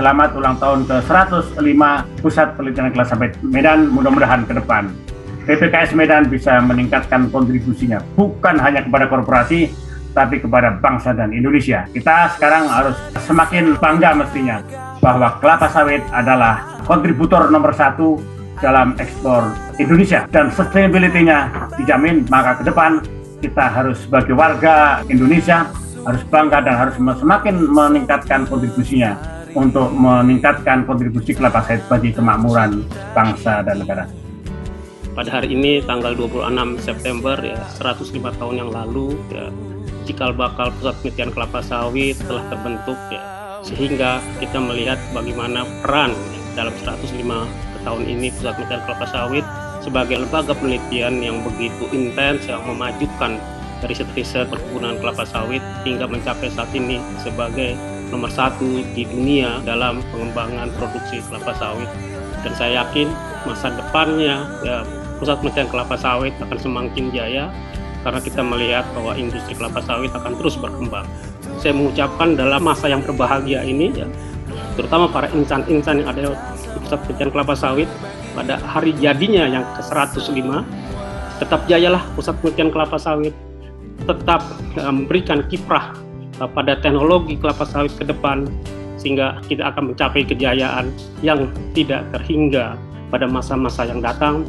selamat ulang tahun ke-105 Pusat Penelitian Kelapa Sawit Medan. Mudah-mudahan ke depan PPKS Medan bisa meningkatkan kontribusinya bukan hanya kepada korporasi, tapi kepada bangsa dan Indonesia. Kita sekarang harus semakin bangga mestinya bahwa kelapa sawit adalah kontributor nomor 1 dalam ekspor Indonesia dan sustainability-nya dijamin. Maka ke depan kita harus sebagai warga Indonesia harus bangga dan harus semakin meningkatkan kontribusinya untuk meningkatkan kontribusi kelapa sawit bagi kemakmuran bangsa dan negara. Pada hari ini tanggal 26 September ya, 105 tahun yang lalu ya, cikal bakal Pusat Penelitian Kelapa Sawit telah terbentuk ya, sehingga kita melihat bagaimana peran ya, dalam 105 tahun ini Pusat Penelitian Kelapa Sawit sebagai lembaga penelitian yang begitu intens yang memajukan riset-riset perkebunan kelapa sawit hingga mencapai saat ini sebagai nomor 1 di dunia dalam pengembangan produksi kelapa sawit. Dan saya yakin masa depannya ya, Pusat Penelitian Kelapa Sawit akan semakin jaya karena kita melihat bahwa industri kelapa sawit akan terus berkembang. Saya mengucapkan dalam masa yang berbahagia ini ya, terutama para insan-insan yang ada di Pusat Penelitian Kelapa Sawit pada hari jadinya yang ke-105, tetap jayalah Pusat Penelitian Kelapa Sawit, tetap memberikan kiprah pada teknologi kelapa sawit ke depan, sehingga kita akan mencapai kejayaan yang tidak terhingga pada masa-masa yang datang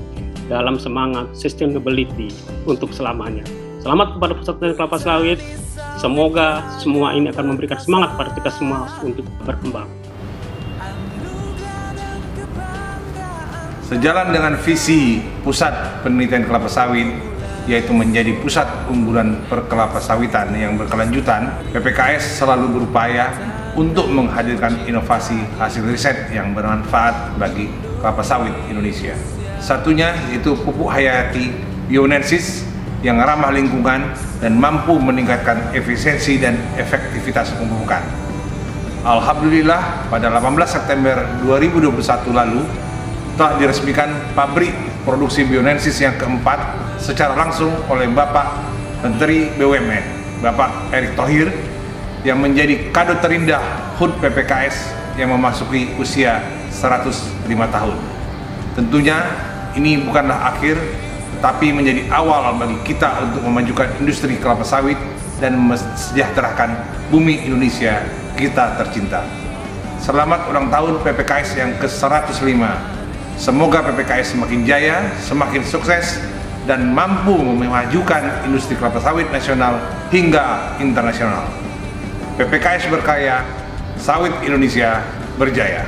dalam semangat sustainability untuk selamanya. Selamat kepada Pusat Penelitian Kelapa Sawit, semoga semua ini akan memberikan semangat pada kita semua untuk berkembang. Sejalan dengan visi Pusat Penelitian Kelapa Sawit, yaitu menjadi pusat unggulan perkelapa sawitan yang berkelanjutan, PPKS selalu berupaya untuk menghadirkan inovasi hasil riset yang bermanfaat bagi kelapa sawit Indonesia. Satunya yaitu pupuk hayati bionensis yang ramah lingkungan dan mampu meningkatkan efisiensi dan efektivitas pemupukan. Alhamdulillah, pada 18 September 2021 lalu telah diresmikan pabrik produksi bionensis yang keempat secara langsung oleh Bapak Menteri BUMN, Bapak Erick Thohir, yang menjadi kado terindah HUT PPKS yang memasuki usia 105 tahun. Tentunya ini bukanlah akhir, tetapi menjadi awal bagi kita untuk memajukan industri kelapa sawit dan mesejahterakan bumi Indonesia kita tercinta. Selamat ulang tahun PPKS yang ke-105. Semoga PPKS semakin jaya, semakin sukses, dan mampu memajukan industri kelapa sawit nasional hingga internasional. PPKS berkarya, sawit Indonesia berjaya.